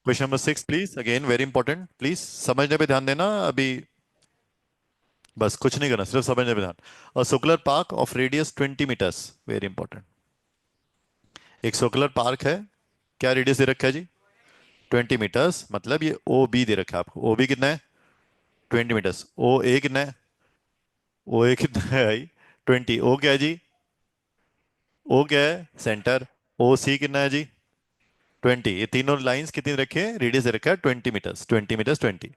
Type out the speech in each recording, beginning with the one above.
Question number 6 please, again very important, please समझने पे ध्यान देना अभी। बस कुछ नहीं करना, सिर्फ समझने पे ध्यान। A circular park of radius 20 meters, very important. एक सर्कुलर पार्क है, क्या रेडियस दे रखा है जी? 20 मीटर्स, मतलब ये ओ बी दे रखा है आपको। ओ बी कितना है? 20 मीटर्स। ओ ए कितना है? ओ ए कितना है भाई? 20। ओ क्या है जी? ओ क्या है? सेंटर। ओ सी कितना है जी? 20। ये तीनों लाइंस कितनी रखे हैं? रेडियस दे रखा है 20 metres, 20 metres 20।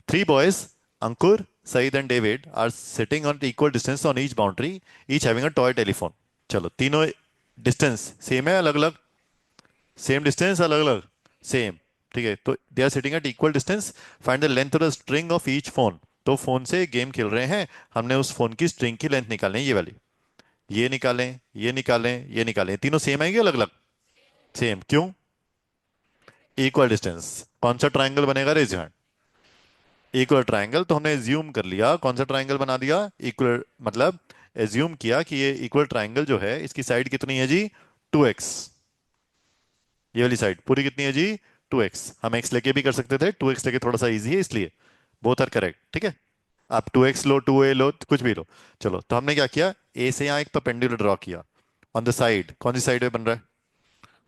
Three boys, Ankur, Saeed and David, are sitting on equal distance on each boundary, each having a toy telephone. चलो, तीनों डिस्टेंस सेम है अलग अलग? सेम डिस्टेंस अलग अलग? सेम। ठीक है, तो they are sitting at equal distance. Find the length of the string of each phone. तो फोन से गेम खेल रहे हैं, हमने उस फोन की स्ट्रिंग की लेंथ निकालनी है, ये वाली। ये निकालें, ये निकालें, ये निकालें, तीनों सेम आएंगे अलग अलग? सेम क्यों? Equal distance. कौन सा ट्राइंगल बनेगा? Raise hand. इक्वल ट्रायंगल, तो हमने एज्यूम कर लिया, कौन सा ट्रायंगल बना दिया? इक्वल, मतलब एज्यूम किया कि ये इक्वल ट्रायंगल जो है इसकी साइड कितनी है जी? 2x। ये वाली साइड पूरी कितनी है जी? 2x। हम x लेके भी कर सकते थे, 2x लेके थोड़ा सा इजी है इसलिए। बोथ आर करेक्ट, ठीक है। आप 2x लो, 2a लो, कुछ भी लो। चलो, तो हमने क्या किया? a से यहाँ एक परपेंडिकुलर ड्रॉ किया ऑन द साइड। कौन सी साइड पे बन रहा है?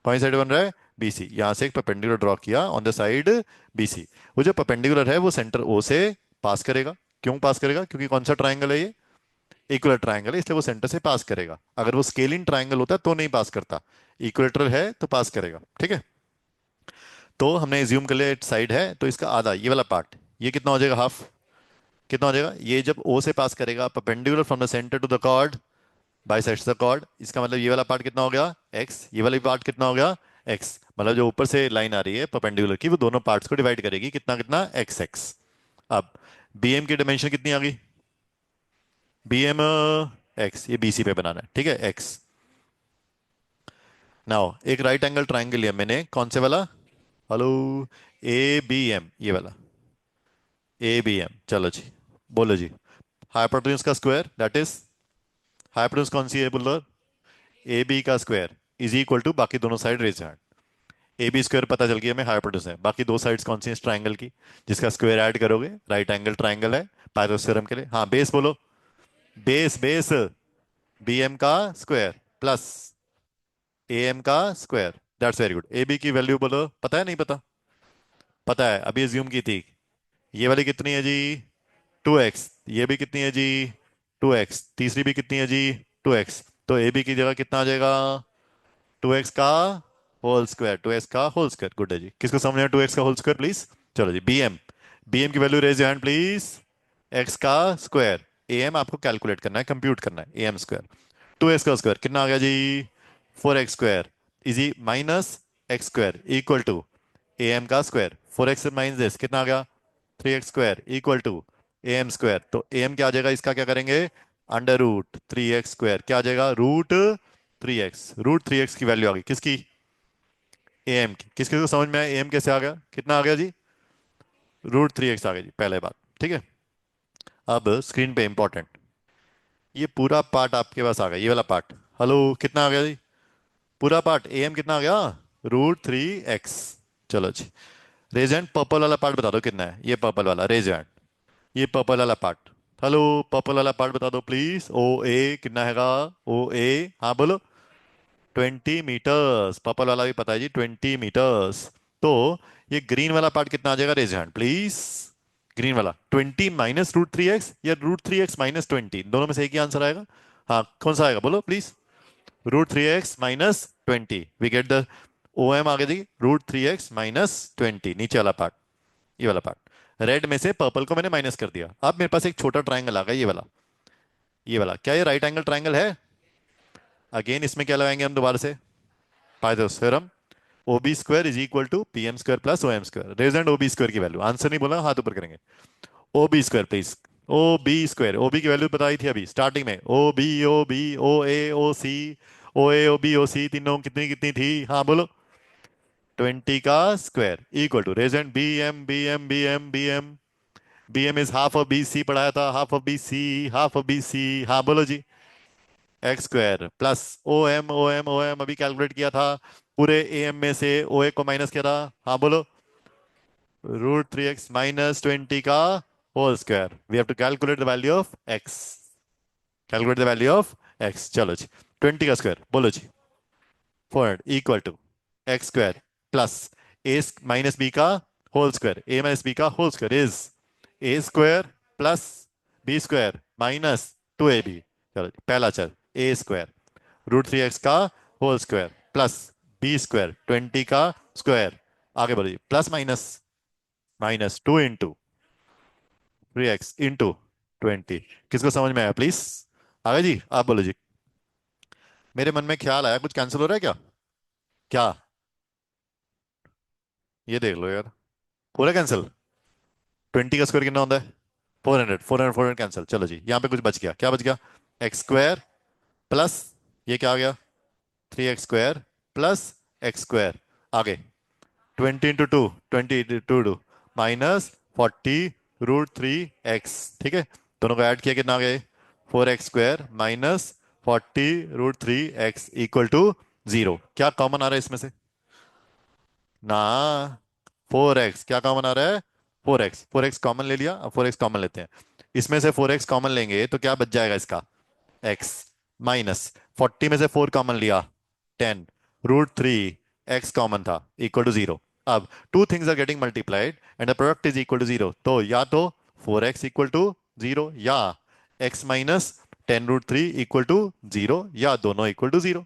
कौन सी साइड बन रहा है? BC। यहाँ से एक परपेंडिकुलर ड्रॉ किया ऑन द साइड BC। वो जो परपेंडिकुलर है वो सेंटर O से पास करेगा। क्यों पास करेगा? क्योंकि कौन सा ट्राइंगल है ये? इक्वल ट्राइंगल है, इसलिए वो सेंटर से पास करेगा। अगर वो स्केलिंग ट्राइंगल होता तो नहीं पास करता। इक्वेटर है तो पास करेगा, ठीक है। तो हमने एज्यूम कर लिया साइड है, तो इसका आधा, ये वाला पार्ट, ये कितना हो जाएगा? हाफ। कितना हो जाएगा? ये जब O से पास करेगा perpendicular from the centre to the chord bisection the chord, इसका मतलब ये वाला पार्ट कितना हो गया? x। ये वाला पार्ट कितना हो गया? x। मतलब जो ऊपर से लाइन आ रही है परपेंडिकुलर की, वो दोनों पार्ट्स को डिवाइड करेगी, कितना कितना? x x। अब bm की डायमेंशन कितनी आ गई? bm x, ये bc पे बनाना है, ठीक है, x। नाउ एक राइट एंगल ट्राइंगल लिया मैंने, कौन से वाला? हेलो, ए बी एम, ये वाला। ए बी एम, चलो जी, बोलो जी। हाइपोटेन्यूज का स्क्वायर, दैट इज, हाइपोटेन्यूज कौन सी है बोलो? ए बी का स्क्वायर इज इक्वल टू, बाकी दोनों side raise hand. A B square पता चल गया हमें, हाइपोटेन्यूज है। बाकी दो साइड्स कौन सी हैं इस ट्राइंगल की, जिसका स्क्वायर ऐड करोगे? राइट एंगल ट्राइंगल है पाइथागोरस थ्योरम के लिए। हाँ, बेस बोलो। बेस बेस, बी एम का स्क्वायर प्लस ए एम का square, that's very good. A B की वैल्यू बोलो, पता है नहीं पता? पता है, अभी एज्यूम की थी। ये वाली कितनी है जी? 2x। ये भी कितनी है जी? 2x। तीसरी भी कितनी है जी? 2x। तो ए बी की जगह कितना आ जाएगा? 2x का होल स्क्वायर, 2x का होल स्क्वायर। गुड है जी, किसको समझ में 2x का होल स्क्वायर प्लीज? चलो जी, bm, bm की value raise your hand please. x का स्क्वायर, am आपको कैलकुलेट करना है, कंप्यूट करना है, am स्क्वायर। 2x का स्क्वायर कितना आ गया जी? 4x square is minus x square equal to am का स्क्वायर। 4x माइनस दिस कितना आ गया? 3x square equal to am square. तो am क्या आ जाएगा? इसका क्या करेंगे? अंडर रूट 3x स्क्वायर, क्या आ जाएगा? रूट 3x की वैल्यू आ गई किसकी? एम की। किस किस को समझ में आया एम कैसे आ गया? कितना आ गया जी? रूट 3x आ गया जी, पहले बात, ठीक है। अब स्क्रीन पे इंपॉर्टेंट, ये पूरा पार्ट आपके पास आ गया, ये वाला पार्ट। हेलो, कितना आ गया जी? पूरा पार्ट एम कितना आ गया? Root 3x। चलो जी, रेजेंट पर्पल वाला पार्ट बता दो कितना है, ये पर्पल वाला रेजेंट, ये पर्पल वाला पार्ट। हेलो, पर्पल वाला पार्ट बता दो प्लीज। ओ ए कितना हैगा? ओ ए, हाँ बोलो। 20 मीटर्स, पर्पल वाला भी पता है जी, 20 मीटर्स। तो ये ग्रीन वाला पार्ट कितना आ जाएगा? Raise hand please. ग्रीन वाला 20 माइनस रूट 3x या रूट 3x माइनस 20, दोनों में से एक ही आंसर आएगा। हाँ, कौन सा आएगा बोलो please? Root 3x minus 20, we get the O M आ गया जी, रूट 3x माइनस 20, नीचे वाला पार्ट, ये वाला पार्ट। रेड में से पर्पल को मैंने माइनस कर दिया। अब मेरे पास एक छोटा ट्राइंगल आ गया, ये वाला, ये वाला। क्या ये राइट एंगल ट्राइंगल है? अगेन इसमें क्या लगाएंगे हम दोबारा से? Pythagoras theorem. O B square is equal to P M square plus O M square. Raise O B square की वैल्यू, आंसर नहीं बोला, हाथ ऊपर करेंगे। O B square please. O B square, O B की वैल्यू बताई थी अभी स्टार्टिंग में। ओ बी ओ ए ओ सी, ओ ए ओ बी ओ सी, तीनों कितनी कितनी थी? हाँ बोलो। 20 का square equal to regent B M B M B M B M, B M is half of B C, पढ़ाया था, half of B C, half of B C. हाँ बोलो जी, X square plus O M अभी calculate किया था, पूरे A M में से ओ ए को माइनस किया था। हाँ बोलो। √3x माइनस 20 का whole square. We have to calculate the value of x। Calculate the value of x। चलो जी, 20 का स्क्वायर बोलो जी। 400 equal to x square plus A minus B का whole square. A minus B का whole square is A square plus B square minus 2ab। चलो जी, पहला चल ए स्क्वायर √3x का whole square plus B square 20 का square. आगे बोलो जी, plus minus minus 2 into 3x into 20। किसको समझ में आया प्लीज? आगे जी, आप बोलो जी। मेरे मन में ख्याल आया, कुछ कैंसिल हो रहा है क्या? क्या? ये देख लो यार, पूरा कैंसिल। 20 का स्क्वायर कितना होता है? 400। 400 कैंसिल। चलो जी, यहाँ पे कुछ बच गया। क्या बच गया? एक्स स्क्वायर प्लस ये क्या आ गया? 3x square plus x square. आगे 20 इंटू 2, 20 इंटू 2 माइनस 40 √3x। ठीक है, दोनों को ऐड किया कितना आ गए? 4x square minus 40 √3x equal to 0। क्या कॉमन आ रहा है इसमें से? ना, 4x क्या कॉमन आ रहा है? 4x कॉमन ले लिया। अब 4x कॉमन लेते हैं। इसमें से 4x कॉमन लेंगे तो क्या बच जाएगा इसका? x माइनस 40 में से 4 कॉमन लिया 10 √3x कॉमन था इक्वल टू 0। अब two things are getting multiplied and the product is equal to 0, तो या तो 4x इक्वल टू 0 या x माइनस 10 √3 इक्वल टू 0 या दोनों इक्वल टू 0।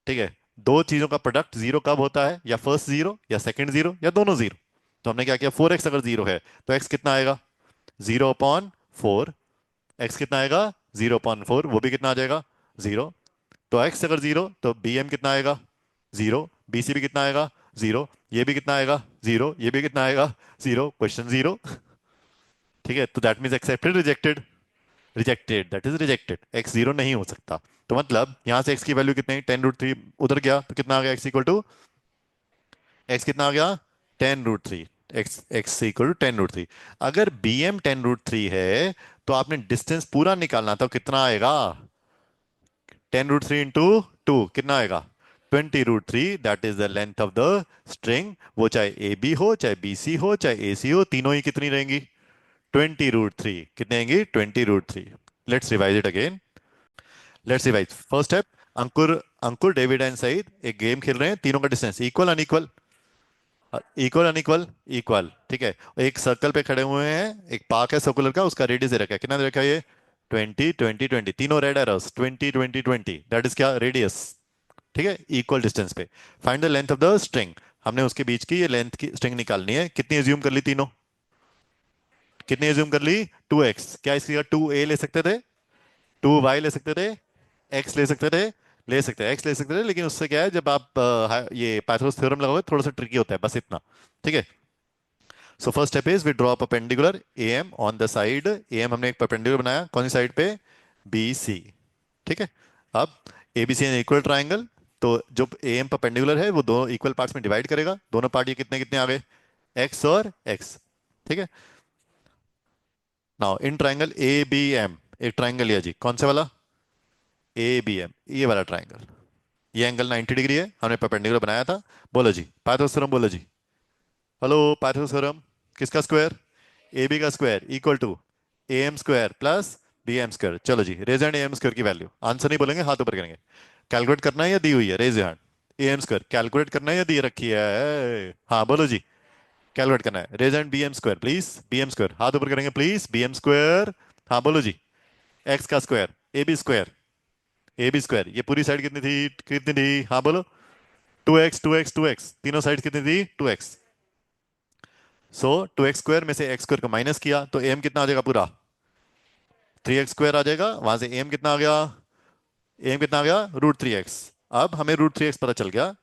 ठीक है, दो चीजों का प्रोडक्ट जीरो कब होता है? या फर्स्ट जीरो या सेकंड जीरो या दोनों जीरो। तो हमने क्या किया, 4x अगर जीरो है तो x कितना आएगा? 0/4। x कितना आएगा? 0/4, वो भी कितना आ जाएगा? 0। तो x अगर जीरो तो bm कितना आएगा? 0। bc भी कितना आएगा? 0। ये भी कितना आएगा? 0। ये भी कितना आएगा? 0। क्वेश्चन 0। ठीक है, तो that means accepted rejected? Rejected, that is rejected. x zero नहीं हो सकता। तो मतलब यहां से x की वैल्यू कितनी? 10 √3 उधर गया तो कितना आ गया? x इक्वल टू x कितना आ गया? 10 √3। x equal to 10 √3। अगर बी एम 10 √3 है तो आपने डिस्टेंस पूरा निकालना था, कितना आएगा? 10 √3 इंटू 2 कितना आएगा? 20 √3। That is the length of the string. वो चाहे ए बी हो, चाहे बी सी हो, चाहे ए सी हो, तीनों ही कितनी रहेंगी? 20 √3। कितने आएंगी? 20 √3। Let's revise it again. Let's revise. First step, Ankur Ankur David and Saeed एक गेम खेल रहे हैं। तीनों का distance equal unequal? Equal unequal? Equal. ठीक है, एक सर्कल पे खड़े हुए हैं, एक पार्क है सर्कुलर का, उसका रेडियस दे रखा है। कितना दे रखा है ये? 20 20 20। तीनों रेड एरोस 20 20 20, दैट इज क्या? रेडियस। ठीक है, इक्वल डिस्टेंस पे। Find the length of the string. हमने उसके बीच की ये लेंथ की स्ट्रिंग निकालनी है। कितनी एज्यूम कर ली तीनों? कितनी एज्यूम कर ली? 2x। क्या इसकी जगह 2a ले सकते थे? 2y ले सकते थे? x ले सकते थे? ले सकते हैं, x ले सकते थे, लेकिन उससे क्या है, जब आप ये पाइथागोरस थ्योरम लगाओगे थोड़ा सा ट्रिकी होता है, बस इतना। ठीक है, so first step is we draw perpendicular M on the side. M हमने एक परपेंडिकुलर बनाया, कौन सी साइड पे? B C. ठीक है, अब A B C N equal triangle. तो जो एम परपेंडिकुलर है वो दो इक्वल पार्ट्स में डिवाइड करेगा। दोनों पार्ट ये कितने कितने आ गए? एक्स और एक्स। ठीक है, now in triangle A B M, एक ट्राइंगल लिया जी, कौन सा वाला? ए बी एम, ये वाला ट्राइंगल। ये एंगल 90 डिग्री है, हमने परपेंडिकुलर बनाया था। बोलो जी पाइथागोरस थ्योरम, बोलो जी। Hello, Pythagoras theorem. किसका स्क्वायर? ए बी का square equal to A M square plus B M square. चलो जी, raise hand A M square की वैल्यू। आंसर नहीं बोलेंगे, हाथ ऊपर करेंगे। कैलकुलेट करना है या दी हुई है? Raise hand. A M square calculate करना है या दी रखी है? हाँ बोलो जी, कैलकुलेट करना है। Raise hand B M square please. B M square हाथ ऊपर करेंगे प्लीज। B M square. हाँ बोलो जी। एक्स का square A B square. A B square ये पूरी साइड कितनी थी? कितनी थी? हाँ बोलो। 2x 2x 2x, तीनों साइड कितनी थी? 2x। सो 2x स्क्वायर में से एक्स स्क्वायर को माइनस किया तो एम कितना आ जाएगा पूरा? 3x स्क्वायर आ जाएगा। वहां से एम कितना आ गया? एम कितना आ गया? √3x। अब हमें √3x पता चल गया।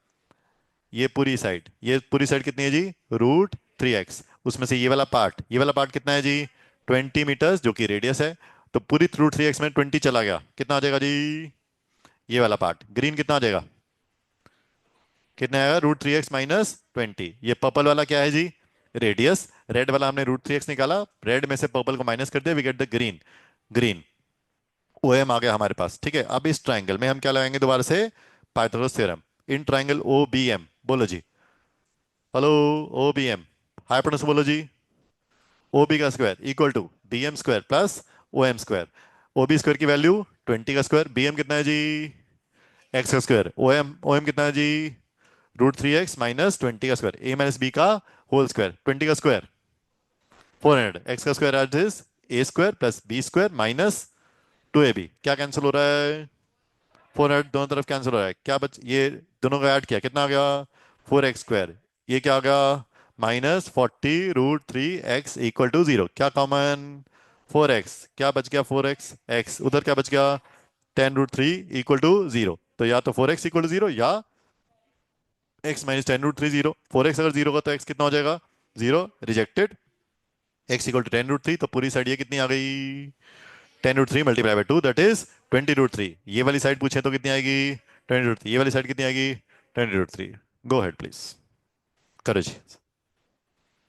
ये पूरी साइड कितनी है जी? √3x। उसमें से ये वाला पार्ट कितना है जी? 20 मीटर्स, जो कि रेडियस है। तो पूरी √3x में 20 चला गया, कितना आ जाएगा जी? ये वाला पार्ट ग्रीन कितना आ जाएगा? कितना आएगा? √3x minus 20। ये पर्पल वाला क्या है जी? रेडियस। रेड वाला हमने √3x निकाला, रेड में से पर्पल को माइनस कर दिया, we get the green. Green O M आ गया हमारे पास। ठीक है, अब इस ट्राइंगल में हम क्या लगाएंगे दोबारा से? Pythagoras theorem. In triangle O B M, बोलो जी। Hello, O B M. Hypotenuse बोलो जी। ओ बी का square equal to D M square plus O M square. O B square की वैल्यू 20 का स्क्वायर, बी एम कितना है जी, एक्स का स्क्वायर, ओ एम कितना है जी, √3x माइनस 20 का स्क्वायर, ए माइनस बी का होल स्क्वायर, 20 का स्क्वायर 400, एक्स का square at is A square plus B square minus 2ab। क्या कैंसिल हो रहा है, 400 दोनों तरफ कैंसिल हो रहा है, क्या बच, ये दोनों का ऐड किया कितना आ गया, 4x स्क्वायर, ये क्या आ गया, -40 √3x इक्वल टू 0, क्या कॉमन, 4x, क्या बच गया 4x, x उधर क्या बच गया, 10 √3 इक्वल टू 0, तो या तो 4x इक्वल टू 0 या x माइनस 10 √3 0। 4x अगर 0 का तो x कितना हो जाएगा, 0, रिजेक्टेड। x इक्वल टू 10 √3, तो पूरी साइड ये कितनी आ गई, 10 √3 मल्टीप्लाई बाय 2 दैट इज 20 √3। ये वाली साइड पूछे तो कितनी आएगी, 20 √3, ये वाली साइड कितनी आएगी, 20 √3। गो हेड प्लीज, करो जी।